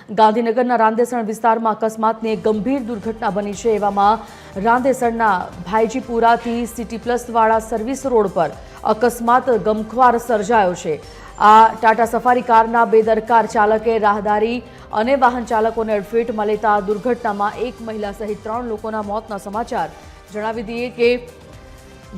ગાંધીનગરના રાંદેસણ વિસ્તારમાં અકસ્માતની એક ગંભીર દુર્ઘટના બની છે। એવામાં રાંદેસણના ભાઈજીપુરાથી સિટી પ્લસવાળા સર્વિસ રોડ પર અકસ્માત ગમખ્વાર સર્જાયો છે। આ ટાટા સફારી કારના બેદરકાર ચાલકે રાહદારી અને વાહન ચાલકોને અડફેટમાં લેતા આ દુર્ઘટનામાં એક મહિલા સહિત 3 લોકોના મોતના સમાચાર। જણાવી દઈએ કે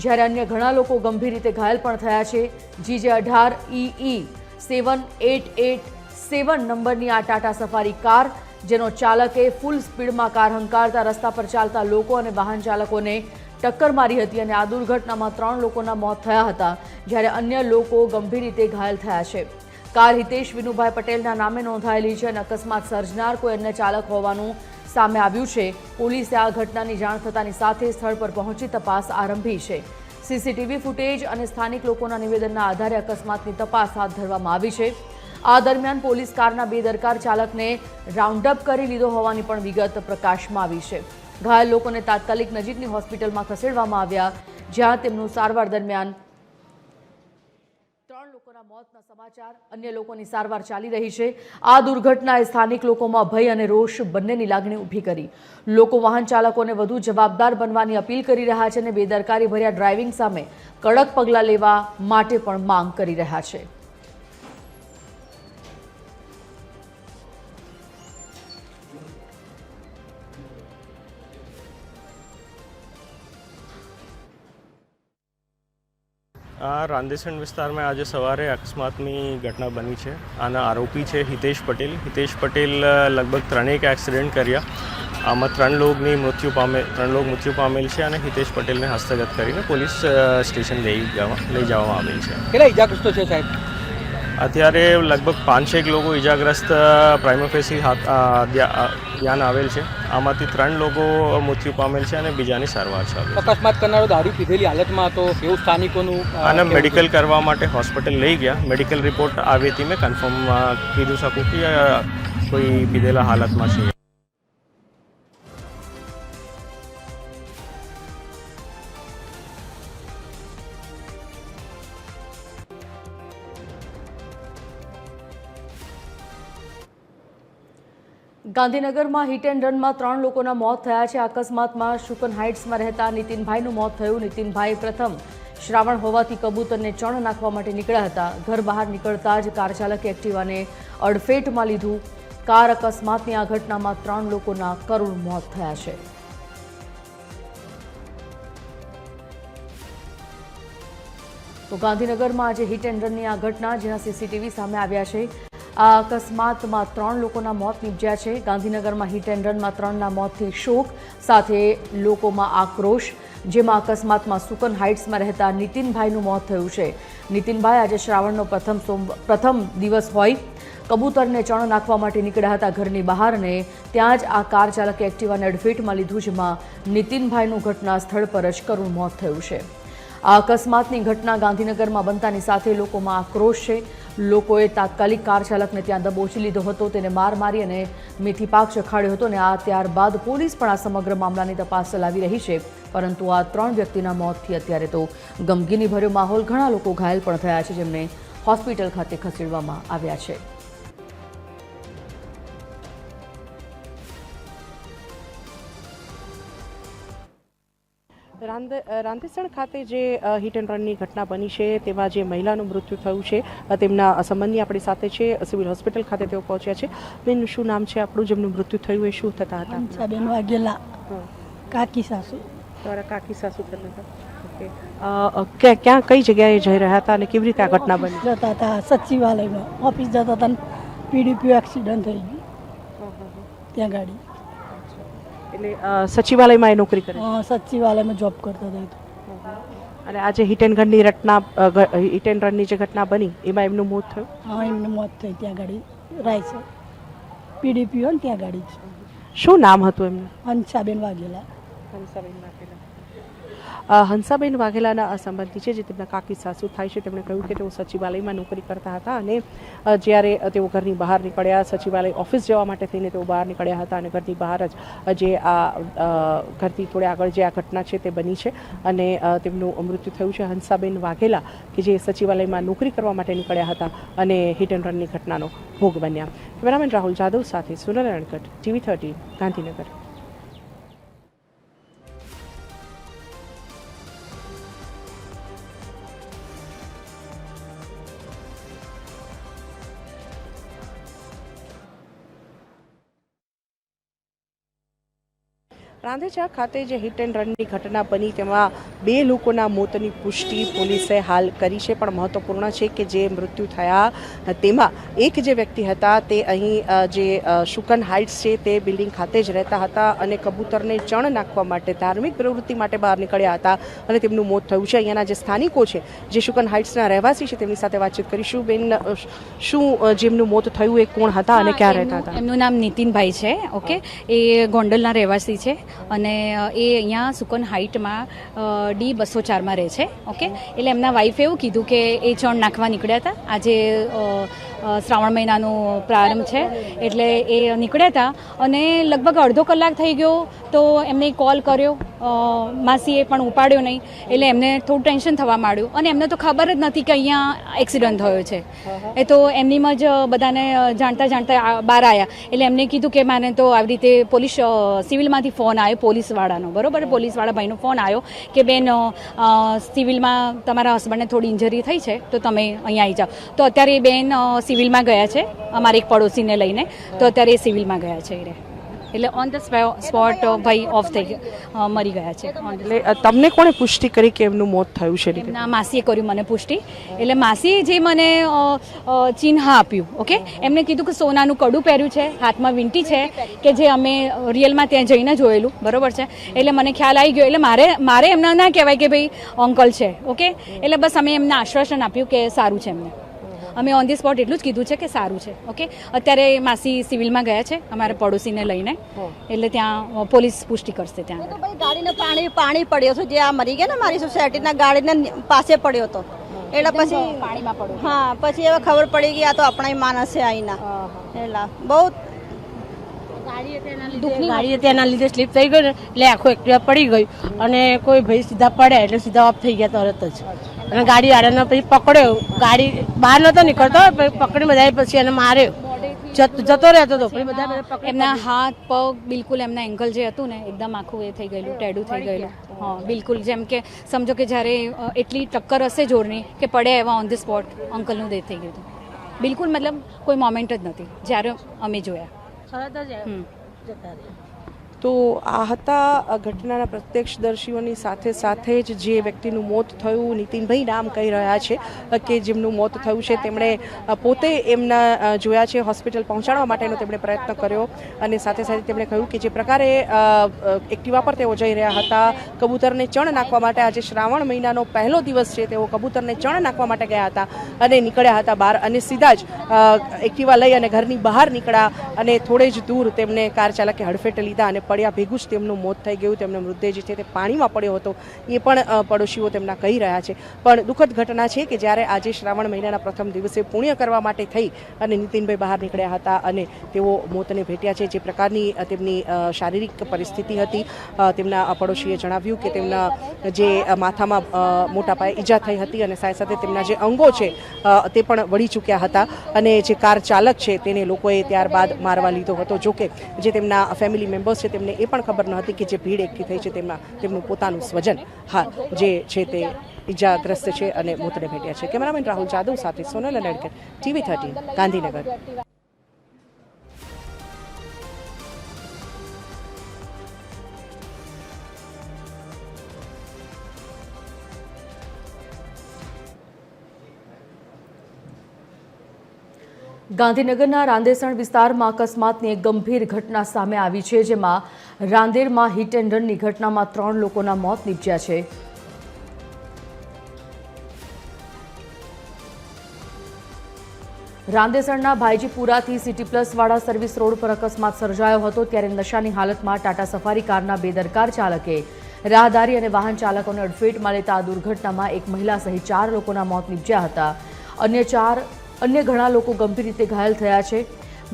જ્યારે અન્ય ઘણા લોકો ગંભીર રીતે ઘાયલ પણ થયા છે। GJ18EE 7887 નંબરની આ ટાટા સફારી કાર જેનો ચાલકે ફૂલ સ્પીડમાં કાર હંકારતા રસ્તા પર ચાલતા લોકો અને વાહન ચાલકોને ટક્કર મારી હતી અને આ દુર્ઘટનામાં 3 લોકોના મોત થયા હતા જ્યારે અન્ય લોકો ગંભીર રીતે ઘાયલ થયા છે। કાર હિતેશ વિનુભાઈ પટેલના નામે નોંધાયેલી છે અને અકસ્માત સર્જનાર કોઈ અન્ય ચાલક હોવાનું સામે આવ્યું છે। પોલીસે આ ઘટનાની જાણ થતાની સાથે સ્થળ પર પહોંચી તપાસ આરંભી છે। સીસીટીવી ફૂટેજ અને સ્થાનિક લોકોના નિવેદનના આધારે અકસ્માતની તપાસ હાથ ધરવામાં આવી છે। આ દરમિયાન પોલીસ કારના બેદરકાર ચાલકને રાઉન્ડ અપ કરી લીધો હોવાની પણ વિગત પ્રકાશમાં આવી છે। ઘાયલ લોકોને તાત્કાલિક નજીકની હોસ્પિટલમાં ખસેડવામાં આવ્યા જ્યાં તેમનું સારવાર દરમિયાન 3 લોકોના મોતના સમાચાર અન્ય લોકોની સારવાર ચાલી રહી છે। આ દુર્ઘટનાએ સ્થાનિક લોકોમાં ભય અને રોષ બંનેની લાગણી ઊભી કરી। લોકો વાહન ચાલકોને વધુ જવાબદાર બનવાની અપીલ કરી રહ્યા છે અને બેદરકારી ભર્યા ડ્રાઇવિંગ સામે કડક પગલાં લેવા માટે પણ માંગ કરી રહ્યા છે। रांदेसण विस्तार में आज सवारे अकस्मातनी घटना बनी है। आना आरोपी है हितेश पटेल। हितेश पटेल लगभग 3 एक्सिडेंट कर्या। आमां 3 लोगनी मृत्यु पामेल है और हितेश पटेल ने हस्तगत करीने पोलीस स्टेशन लई जवामां आवेल छे। કેટલા ઈજાગ્રસ્તો છે સાહેબ? અત્યારે લગભગ 5-6 લોકો ઈજાગ્રસ્ત પ્રાઇમા ફેસી ધ્યાન આવેલ છે। આમાંથી 3 લોકો મૃત્યુ પામેલ છે અને બીજાની સારવાર ચાલુ છે। અકસ્માત કરનારો દારૂ પીધેલી હાલતમાં હતો એવું સ્થાનિકોનું અને મેડિકલ કરવા માટે હોસ્પિટલ લઈ ગયા। મેડિકલ રિપોર્ટ આવેથી મેં કન્ફર્મ કીધું શકું કે કોઈ પીધેલા હાલતમાં છે। ગાંધીનગરમાં હિટ એન્ડ રનમાં 3 લોકોના મોત થયા છે। અકસ્માતમાં શુકન હાઇટ્સમાં રહેતા નીતિનભાઈનું મોત થયું। નીતિનભાઈ પ્રથમ શ્રાવણ હોવાથી કબૂતરને ચણ નાખવા માટે નીકળ્યા હતા। ઘર બહાર નીકળતા જ કાર ચાલકે એક્ટિવાને અડફેટમાં લીધું। કાર અકસ્માતની આ ઘટનામાં 3 લોકોના કરુણ મોત થયા છે। તો ગાંધીનગરમાં આજે હિટ એન્ડ રનની આ ઘટના જેના સીસીટીવી સામે આવ્યા છે। આ અકસ્માતમાં 3 લોકોના મોત નીપજ્યા છે। ગાંધીનગરમાં હિટ એન્ડ રનમાં 3ના મોતથી શોક સાથે લોકોમાં આક્રોશ। જેમાં અકસ્માતમાં સુકન હાઇટ્સમાં રહેતા નીતિનભાઈનું મોત થયું છે। નીતિનભાઈ આજે શ્રાવણનો પ્રથમ દિવસ હોય કબૂતરને ચણ નાખવા માટે નીકળ્યા હતા ઘરની બહાર અને ત્યાં જ આ કાર ચાલકે એક્ટિવાને અડફેટમાં લીધું જેમાં નીતિનભાઈનું ઘટના સ્થળ પર જ કરુણ મોત થયું છે। આ અકસ્માતની ઘટના ગાંધીનગરમાં બનતાની સાથે લોકોમાં આક્રોશ છે। લોકોએ તાત્કાલિક કાર ચાલકને ત્યાં દબોચી લીધો હતો, તેને માર મારી અને મેથી પાક ચખાડ્યો હતો અને આ ત્યારબાદ પોલીસ પણ આ સમગ્ર મામલાની તપાસ ચલાવી રહી છે। પરંતુ આ 3 વ્યક્તિના મોતથી અત્યારે તો ગમગીની ભર્યો માહોલ। ઘણા લોકો ઘાયલ પણ થયા છે જેમને હોસ્પિટલ ખાતે ખસેડવામાં આવ્યા છે। રાંદેસણ ખાતે જે હિટ એન્ડ રનની ઘટના બની છે તેમાં જે મહિલાનું મૃત્યુ થયું છે તેમના સંબંધી આપણી સાથે છે। સિવિલ હોસ્પિટલ ખાતે તેઓ પહોંચ્યા છે। બેન, શું નામ છે આપણું જેમનું મૃત્યુ થયું એ શું થતા હતા? અંશાબેન વાઘેલા, કાકી સાસુ। તમારા કાકી સાસુ થતા હતા? ઓકે। ક્યાં કઈ જગ્યાએ જઈ રહ્યા હતા અને કેવી રીતે આ ઘટના બની? જતા હતા સચિવાલયમાં, ઓફિસ જતા હતા, પીડીપી એક્સિડન્ટ થઈ ગયું ત્યાં ગાડી। એટલે સચિવાલયમાં એ નોકરી કરે? સચિવાલયમાં જોબ કરતા હતા। અને આજે હિટ એન્ડ રનની જે ઘટના બની એમાં એમનું મોત થયું? હા, એમનું મોત થયું ત્યાં ગાડી રાયસર પીડીપી હોય ને ત્યાં ગાડી છે। શું નામ હતું એમનું? અંશાબેન વાઘેલા। હંસાબેન વાઘેલા। હંસાબેન વાઘેલાના સંબંધી છે, જે તેમના કાકી સાસુ થાય છે. તેમણે કહ્યું કે તેઓ સચિવાલયમાં નોકરી કરતા હતા અને જ્યારે તેઓ ઘરની બહાર નીકળ્યા, સચિવાલય ઓફિસ જવા માટે થઈને તેઓ બહાર નીકળ્યા હતા અને ઘરની બહાર જ જે આ ઘરથી થોડે આગળ જે આ ઘટના છે તે બની છે અને તેમનું મૃત્યુ થયું છે. હંસાબેન વાઘેલા કે જે સચિવાલયમાં નોકરી કરવા માટે નીકળ્યા હતા અને હિટ એન્ડ રનની ઘટનાનો ભોગ બન્યા. કેમેરામેન રાહુલ જાદવ સાથે સુનલ રણકટ, TV13 ગાંધીનગર. રાંદેચા ખાતે જે હિટ એન્ડ રનની ઘટના બની તેમાં 2 લોકોના મોતની પુષ્ટિ પોલીસે હાલ કરી છે. પણ મહત્વપૂર્ણ છે કે જે મૃત્યુ થયા તેમાં એક જે વ્યક્તિ હતા તે અહીં જે શુકન હાઇટ્સ છે તે બિલ્ડિંગ ખાતે જ રહેતા હતા અને કબૂતરને ચણ નાખવા માટે ધાર્મિક પ્રવૃત્તિ માટે બહાર નીકળ્યા હતા અને તેમનું મોત થયું છે. અહીંયાના જે સ્થાનિકો છે, જે શુકન હાઇટ્સના રહેવાસી છે, તેમની સાથે વાતચીત કરીશું. બેન, શું જેમનું મોત થયું એ કોણ હતા અને ક્યાં રહેતા હતા? એમનું નામ નીતિનભાઈ છે. ઓકે, એ ગોંડલના રહેવાસી છે અને એ અહીંયા સુકન હાઇટમાં D204માં રહે છે. ઓકે, એટલે એમના વાઈફે એવું કીધું કે એ ચણ નાખવા નીકળ્યા હતા. આજે શ્રાવણ મહિનાનો પ્રારંભ છે એટલે એ નીકળ્યા હતા અને લગભગ અડધો કલાક થઈ ગયો તો એમને કોલ કર્યો, માસીએ પણ ઉપાડ્યો નહીં. એટલે એમને થોડું ટેન્શન થવા માંડ્યું અને એમને તો ખબર જ નથી કે અહીંયા એક્સિડન્ટ થયો છે. એ તો એમનીમાં જ બધાને જાણતા બહાર આવ્યા. એટલે એમને કીધું કે મને તો આવી રીતે પોલીસ સિવિલમાંથી ફોન આવ્યો, પોલીસવાળાનો, બરાબર, પોલીસવાળા ભાઈનો ફોન આવ્યો કે બેન સિવિલમાં તમારા હસબન્ડને થોડી ઇન્જરી થઈ છે તો તમે અહીંયા આવી જાઓ. તો અત્યારે એ બેન સિવિલમાં ગયા છે, અમારા એક પડોશીને લઈને. તો અત્યારે એ સિવિલમાં ગયા છે. એટલે ઓન ધ સ્પોટ ભાઈ ઓફ થઈ ગયા, મરી ગયા છે. એટલે તમને કોણે પુષ્ટિ કરી કે એમનું મોત થયું છે? એમના માસીએ કર્યું મને પુષ્ટિ. એટલે માસીએ જે મને ચિહ્ન આપ્યું, ઓકે, એમને કીધું કે સોનાનું કડું પહેર્યું છે, હાથમાં વીંટી છે, કે જે અમે રિયલમાં ત્યાં જઈને જોયેલું, બરોબર છે. એટલે મને ખ્યાલ આવી ગયો. એટલે મારે એમને ના કહેવાય કે ભાઈ અંકલ છે. ઓકે, એટલે બસ અમે એમને આશ્વાસન આપ્યું કે સારું છે. એમને અમે ઓન ધી સ્પોટ એટલું જ કીધું છે કે સારું છે. ઓકે, અત્યારે માસી સિવિલમાં ગયા છે અમારા પડોશીને લઈને. એટલે ત્યાં પોલીસ પુષ્ટિ કરશે. ત્યાં ગાડીને પાણી પડ્યો હતો, જે આ મરી ગયા ને મારી સોસાયટીના ગાડીને પાસે પડ્યો હતો. એટલે પછી પાણીમાં પડ્યો. હા, પછી હવે ખબર પડી ગઈ આ તો આપણા માણસ છે અહીંના. એટલે બહુ ગાડી હતી એના લીધે સ્લીપ થઈ ગઈ ને એટલે આખું એક્ટિવા પડી ગયું અને કોઈ ભાઈ સીધા પડ્યા એટલે સીધા ઓફ થઈ ગયા તરત જ. અને ગાડી વાળાને પછી પકડ્યો, ગાડી બહાર નતો નીકળતો, પકડી બધા પછી એને માર્યો, જતો રહેતો હતો. પછી બધા એમના હાથ પગ બિલકુલ, એમના એંકલ જે હતું ને એકદમ આખું એ થઈ ગયેલું, ટેડું થઈ ગયેલું. હા, બિલકુલ જેમ કે સમજો કે જ્યારે એટલી ટક્કર હશે જોરની કે પડ્યા એવા ઓન ધ સ્પોટ અંકલનું ડેથ થઈ ગયું હતું. બિલકુલ મતલબ કોઈ મોમેન્ટ જ નથી જ્યારે અમે જોયા. તો આ હતા ઘટનાના પ્રત્યક્ષદર્શીઓની સાથે સાથે જ જે વ્યક્તિનું મોત થયું. નીતિનભાઈ નામ કહી રહ્યા છે કે જેમનું મોત થયું છે. તેમણે પોતે એમના જોયા છે, હોસ્પિટલ પહોંચાડવા માટેનો તેમણે પ્રયત્ન કર્યો અને સાથે સાથે તેમણે કહ્યું કે જે પ્રકારે એક્ટિવા પર તેઓ જઈ રહ્યા હતા કબૂતરને ચણ નાખવા માટે, આજે શ્રાવણ મહિનાનો પહેલો દિવસ છે, તેઓ કબૂતરને ચણ નાખવા માટે ગયા હતા અને નીકળ્યા હતા બહાર અને સીધા જ એક્ટિવા લઈ અને ઘરની બહાર નીકળ્યા અને થોડે જ દૂર તેમને કાર ચાલકે હડફેટે લીધા અને પડ્યા ભેગું જ તેમનું મોત થઈ ગયું. તેમનો મૃતદેહ જે છે તે પાણીમાં પડ્યો હતો એ પણ પડોશીઓ તેમના કહી રહ્યા છે. પણ દુઃખદ ઘટના છે કે જ્યારે આજે શ્રાવણ મહિનાના પ્રથમ દિવસે પુણ્ય કરવા માટે થઈ અને નીતિનભાઈ બહાર નીકળ્યા હતા અને તેઓ મોતને ભેટ્યા છે. જે પ્રકારની તેમની શારીરિક પરિસ્થિતિ હતી, તેમના પડોશીએ જણાવ્યું કે તેમના જે માથામાં મોટા પાયે ઈજા થઈ હતી અને સાથે સાથે તેમના જે અંગો છે તે પણ વળી ચૂક્યા હતા અને જે કાર ચાલક છે તેને લોકોએ ત્યારબાદ મારવા લીધો હતો. જોકે જે તેમના ફેમિલી મેમ્બર્સ છે તેમને એ પણ ખબર ન હતી કે જે ભીડ એકઠી થઈ છે તેમનું પોતાનું સ્વજન જે છે તે ઈજાગ્રસ્ત છે અને મોતને ભેટ્યા છે. કેમેરામેન રાહુલ જાદવ સાથે સોનલ લડકર, TV13 ગાંધીનગર. ગાંધીનગરના રાંદેસણ વિસ્તારમાં અકસ્માતની એક ગંભીર ઘટના સામે આવી છે, જેમાં રાંદેરમાં હિટ એન્ડ રનની ઘટનામાં 3 લોકોના મોત નીપજ્યા છે. રાંદેસણના ભાઈજીપુરાથી સિટી પ્લસ વાળા સર્વિસ રોડ પર અકસ્માત સર્જાયો હતો. ત્યારે નશાની હાલતમાં ટાટા સફારી કારના બેદરકાર ચાલકે રાહદારી અને વાહન ચાલકોને અડફેટમાં લેતા આ દુર્ઘટનામાં એક મહિલા સહિત 4 લોકોના મોત નીપજ્યા હતા. અન્ય ઘણા લોકો ગંભીર રીતે ઘાયલ થયા છે.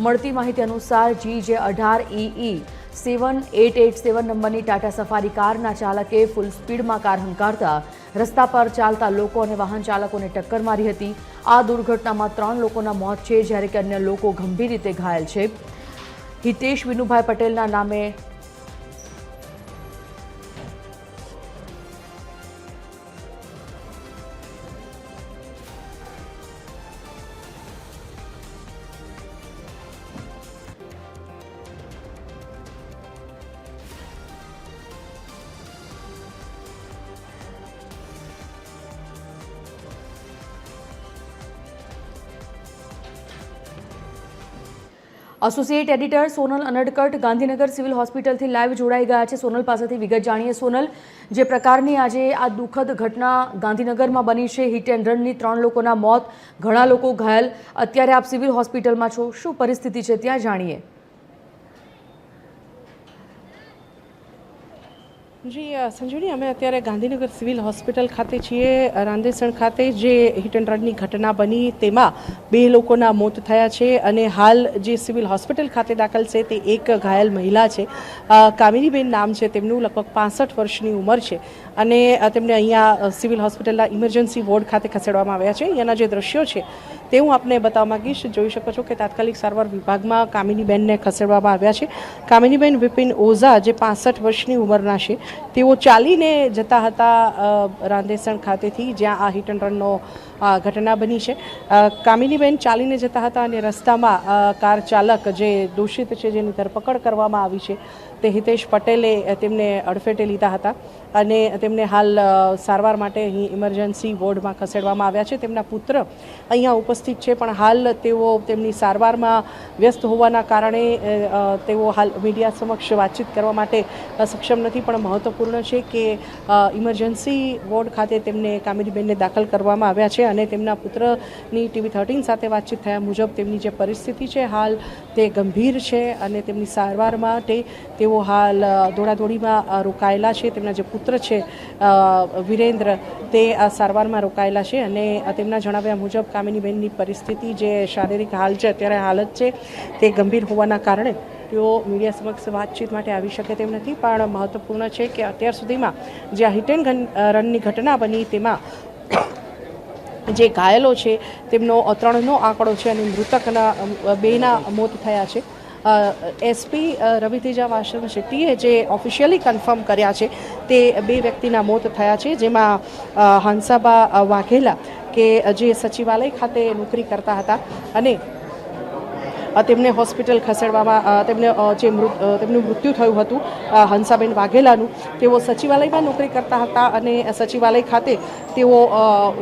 મળતી માહિતી અનુસાર GJ18EE 7887 નંબરની ટાટા સફારી કારના ચાલકે ફૂલ સ્પીડમાં કાર હંકારતા રસ્તા પર ચાલતા લોકો અને વાહન ચાલકોને ટક્કર મારી હતી. આ દુર્ઘટનામાં 3 લોકોના મોત છે, જ્યારે કે અન્ય લોકો ગંભીર રીતે ઘાયલ છે. હિતેશ વિનુભાઈ પટેલના નામે associate editor Sonal Anadkat Gandhinagar civil હોસ્પિટલથી લાઈવ જોડાઈ ગયા છે. સોનલ પાસેથી વિગત જાણીએ. સોનલ, જે પ્રકારની આજે આ દુઃખદ ઘટના ગાંધીનગરમાં બની છે, હિટ એન્ડ રનની 3 લોકોના મોત, ઘણા લોકો ઘાયલ, અત્યારે આપ સિવિલ હોસ્પિટલમાં છો, શું પરિસ્થિતિ છે ત્યાં જાણીએ? જી સંજુની, અમે અત્યારે ગાંધીનગર સિવિલ હોસ્પિટલ ખાતે છીએ. રાંદેસણ ખાતે જે હિટ એન્ડ રનની ઘટના બની તેમાં 2 લોકોના મોત થયા છે અને હાલ જે સિવિલ હોસ્પિટલ ખાતે દાખલ છે તે એક ઘાયલ મહિલા છે. કામિનીબેન નામ છે તેમનું, લગભગ 65 વર્ષની ઉંમર છે અને તેમને અહીંયા સિવિલ હોસ્પિટલના ઇમરજન્સી વોર્ડ ખાતે ખસેડવામાં આવ્યા છે. અહીંયાના જે દ્રશ્યો છે તે હું આપને બતાવવા માંગીશ. જોઈ શકો છો કે તાત્કાલિક સારવાર વિભાગમાં કામિનીબેનને ખસેડવામાં આવ્યા છે. કામિનીબેન વિપિન ઓઝા, જે 65 વર્ષની ઉંમરના છે, તેઓ ચાલીને જતા હતા રાંદેસણ ખાતેથી, જ્યાં આ હિટ એન્ડ રનનો ઘટના બની છે. કામિનીબેન ચાલીને જતા હતા અને રસ્તામાં કાર ચાલક જે દોષિત છે, જેની ધરપકડ કરવામાં આવી છે, તે હિતેશ પટેલે તેમને અડફેટે લીધા હતા અને તેમને હાલ સારવાર માટે અહીં ઇમરજન્સી વોર્ડમાં ખસેડવામાં આવ્યા છે. તેમના પુત્ર અહીંયા ઉપસ્થિત છે, પણ હાલ તેઓ તેમની સારવારમાં વ્યસ્ત હોવાના કારણે તેઓ હાલ મીડિયા સમક્ષ વાતચીત કરવા માટે સક્ષમ નથી. પણ મહત્વપૂર્ણ છે કે ઇમરજન્સી વોર્ડ ખાતે તેમને કામિનીબેનને દાખલ કરવામાં આવ્યા છે અને તેમના પુત્રની TV13 સાથે વાતચીત થયા મુજબ તેમની જે પરિસ્થિતિ છે હાલ તે ગંભીર છે અને તેમની સારવાર માટે તેઓ હાલ દોડાદોડીમાં રોકાયેલા છે. તેમના જે પુત્ર છે વિરેન્દ્ર, તે આ સારવારમાં રોકાયેલા છે અને તેમના જણાવ્યા મુજબ કામિનીબેનની પરિસ્થિતિ જે શારીરિક હાલ છે, અત્યારે હાલત છે, તે ગંભીર હોવાના કારણે તેઓ મીડિયા સમક્ષ વાતચીત માટે આવી શકે તેમ નથી. પણ મહત્વપૂર્ણ છે કે અત્યાર સુધીમાં જે આ હિટ એન્ડ રનની ઘટના બની તેમાં જે ઘાયલો છે તેમનો 3નો આંકડો છે અને મૃતકના 2ના મોત થયા છે. SP રવિતેજા વાસણ શેટ્ટીએ જે ઓફિશિયલી કન્ફર્મ કર્યા છે તે 2 વ્યક્તિના મોત થયા છે, જેમાં હંસાબા વાઘેલા કે જે સચિવાલય ખાતે નોકરી કરતા હતા અને તેમને હોસ્પિટલ ખસેડવામાં તેમનું મૃત્યુ થયું હતું. હંસાબેન વાઘેલાનું, તેઓ સચિવાલયમાં નોકરી કરતા હતા અને સચિવાલય ખાતે તેઓ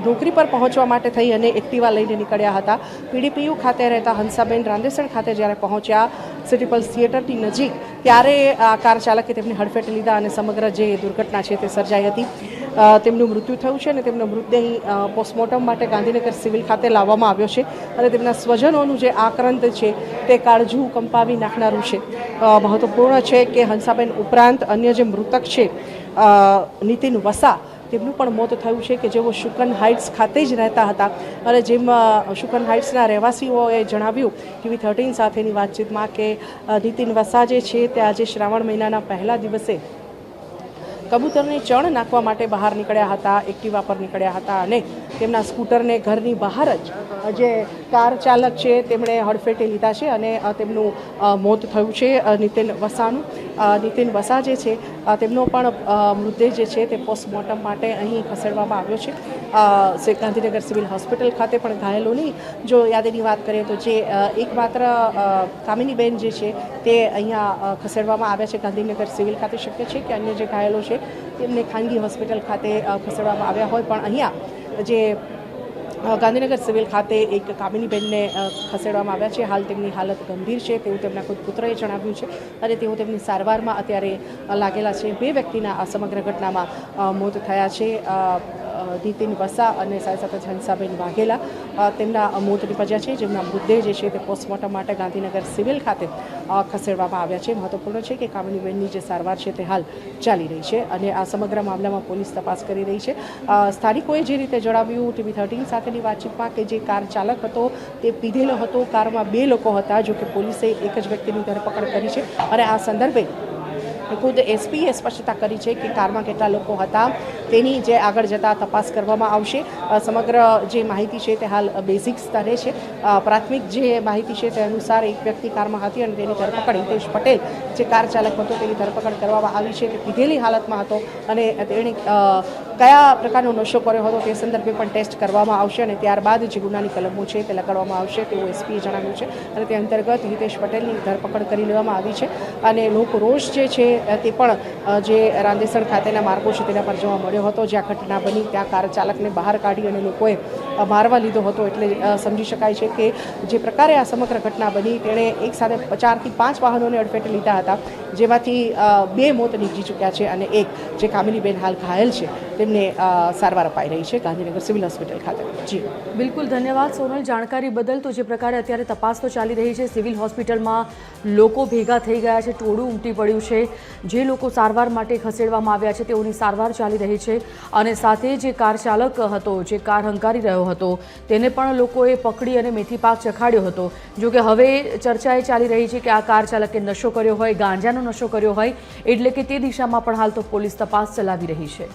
નોકરી પર પહોંચવા માટે થઈ અને એક્ટિવા લઈને નીકળ્યા હતા. PDPU ખાતે રહેતા હંસાબેન રાંદેસણ ખાતે જ્યારે પહોંચ્યા સિટી પલ્સ થિયેટરની નજીક, ત્યારે આ કાર ચાલકે તેમને હડફેટે લીધા અને સમગ્ર જે દુર્ઘટના છે તે સર્જાઈ હતી. તેમનું મૃત્યુ થયું છે અને તેમનો મૃતદેહ પોસ્ટમોર્ટમ માટે ગાંધીનગર સિવિલ ખાતે લાવવામાં આવ્યો છે અને તેમના સ્વજનોનું જે આક્રંદ છે તે કાળજું કંપાવી નાખનારું છે. મહત્વપૂર્ણ છે કે હંસાબેન ઉપરાંત અન્ય જે મૃતક છે નીતિન વસા, તેમનું પણ મોત થયું છે કે જેઓ શુકન હાઇટ્સ ખાતે જ રહેતા હતા અને જેમાં શુકન હાઇટ્સના રહેવાસીઓએ જણાવ્યું TV13 સાથેની વાતચીતમાં કે નીતિન વસા જે છે તે આજે શ્રાવણ મહિનાના પહેલા દિવસે કબૂતરને ચણ નાખવા માટે બહાર નીકળ્યા હતા, એક્ટિવા પર નીકળ્યા હતા અને તેમના સ્કૂટરને ઘરની બહાર જ જે કાર ચાલક છે તેમણે હડફેટે લીધા છે અને તેમનું મોત થયું છે નીતિન વસાનું. નીતિન વસા જે છે તેમનો પણ મૃતદેહ જે છે તે પોસ્ટમોર્ટમ માટે અહીં ખસેડવામાં આવ્યો છે. ગાંધીનગર સિવિલ હોસ્પિટલ ખાતે પણ ઘાયલોની જો યાદીની વાત કરીએ તો જે એકમાત્ર કામિનીબેન જે છે તે અહીંયા ખસેડવામાં આવ્યા છે ગાંધીનગર સિવિલ ખાતે. શક્ય છે કે અન્ય જે ઘાયલો છે તેમને ખાનગી હોસ્પિટલ ખાતે ખસેડવામાં આવ્યા હોય, પણ અહીંયા જે ગાંધીનગર સિવિલ ખાતે એક કામિનીબેનને ખસેડવામાં આવ્યા છે. હાલ તેમની હાલત ગંભીર છે તેવું તેમના ખુદ પુત્રએ જણાવ્યું છે અને તેઓ તેમની સારવારમાં અત્યારે લાગેલા છે. 2 વ્યક્તિના આ સમગ્ર ઘટનામાં મોત થયા છે. નીતિન વસા અને સાથે સાથે હંસાબેન વાઘેલા તેમના મોત નીપજ્યા છે, જેમના મૃતદેહ જે છે તે પોસ્ટમોર્ટમ માટે ગાંધીનગર સિવિલ ખાતે ખસેડવામાં આવ્યા છે. મહત્વપૂર્ણ છે કે કામિનીબેનની જે સારવાર છે તે હાલ ચાલી રહી છે અને આ સમગ્ર મામલામાં પોલીસ તપાસ કરી રહી છે. સ્થાનિકોએ જે રીતે જણાવ્યું TV13 સાથેની વાતચીતમાં કે જે કાર ચાલક હતો તે પીધેલો હતો, કારમાં 2 લોકો હતા. જો કે પોલીસે એક જ વ્યક્તિની ધરપકડ કરી છે અને આ સંદર્ભે ખુદ એસપીએ સ્પષ્ટતા કરી છે કે કારમાં કેટલા લોકો હતા તેની જે આગળ જતાં તપાસ કરવામાં આવશે. સમગ્ર જે માહિતી છે તે હાલ બેઝિક સ્તરે છે. પ્રાથમિક જે માહિતી છે તે અનુસાર એક વ્યક્તિ કારમાં હતી અને તેની ધરપકડ હિતેશ પટેલ જે કાર ચાલક હતો તેની ધરપકડ કરવામાં આવી છે. તે પીધેલી હાલતમાં હતો અને તેણે કયા પ્રકારનો નશો કર્યો હતો તે સંદર્ભે પણ ટેસ્ટ કરવામાં આવશે અને ત્યારબાદ જે ગુનાની કલમો છે તે લગાડવામાં આવશે તેવું એસપીએ જણાવ્યું છે. અને તે અંતર્ગત હિતેશ પટેલની ધરપકડ કરી લેવામાં આવી છે અને લોકો રોષ જે છે તે પણ જે રાંદેસણ ખાતેના માર્ગો છે તેના પર જોવા મળ્યો હતો. જ્યાં ઘટના બની ત્યાં કાર ચાલકને બહાર કાઢી અને લોકોએ મારવા લીધો હતો. એટલે સમજી શકાય છે કે જે પ્રકારે આ સમગ્ર ઘટના બની તેણે એક સાથે 4 થી 5 વાહનોને અડફેટે લીધા હતા, જેમાંથી 2 મોત નીપજી ચૂક્યા છે અને એક જે કામિનીબેન હાલ ઘાયલ છે તેમને સારવાર અપાઈ રહી છે ગાંધીનગર સિવિલ હોસ્પિટલ ખાતે. જી બિલકુલ, ધન્યવાદ સોનલ જાણકારી બદલ. તો જે પ્રકારે અત્યારે તપાસ તો ચાલી રહી છે, સિવિલ હોસ્પિટલમાં લોકો ભેગા થઈ ગયા છે, ટોળું ઉમટી પડ્યું છે. જે લોકો સારવાર માટે ખસેડવામાં આવ્યા છે તેઓની સારવાર ચાલી રહી છે અને સાથે જે કાર ચાલક હતો, જે કાર હંકારી રહ્યો હતો, તેને પણ લોકોએ પકડી અને મેથી પાક ચખાડ્યો હતો. જો કે હવે ચર્ચા એ ચાલી રહી છે કે આ કાર ચાલકે નશો કર્યો હોય, ગાંજાનો નશો કર્યો હોય, એટલે કે તે દિશામાં પણ હાલ તો પોલીસ તપાસ ચલાવી રહી છે.